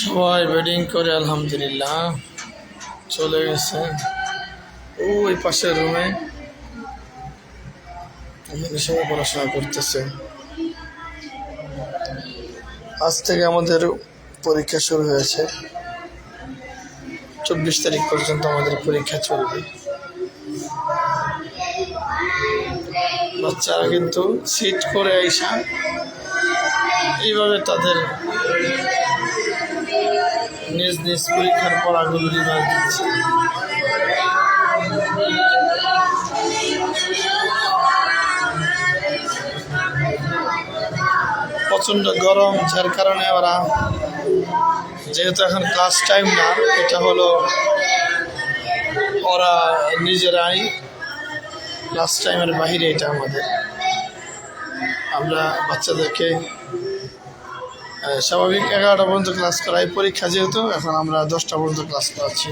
সবাই ব্যাটিং করে আলহামদুলিল্লাহ চলে গেছে ওই পাশের রুমে সবাই পড়াশোনা করতেছে। আজ থেকে আমাদের পরীক্ষা শুরু হয়েছে, 24 তারিখ পর্যন্ত আমাদের পরীক্ষা চলবে। বাচ্চারা কিন্তু সিট করে আইসা এইভাবে তাদের নিজ নিজ পরীক্ষার পড়াগুলো রিভাইজ দিচ্ছে। প্রচণ্ড গরম, যার কারণে ওরা যেহেতু এখন ক্লাস টাইম না, এটা হলো ওরা নিজেরাই ক্লাস টাইমের বাহিরে। এটা আমরা বাচ্চাদেরকে স্বাভাবিক 11টা পর্যন্ত ক্লাস করাই, পরীক্ষা যেহেতু এখন আমরা 10টা পর্যন্ত ক্লাস করাচ্ছি।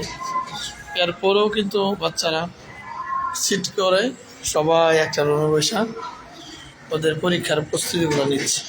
এরপরেও কিন্তু বাচ্চারা সিট করে সবাই একটা রুমে বসে ওদের পরীক্ষার প্রস্তুতিগুলো নিচ্ছে।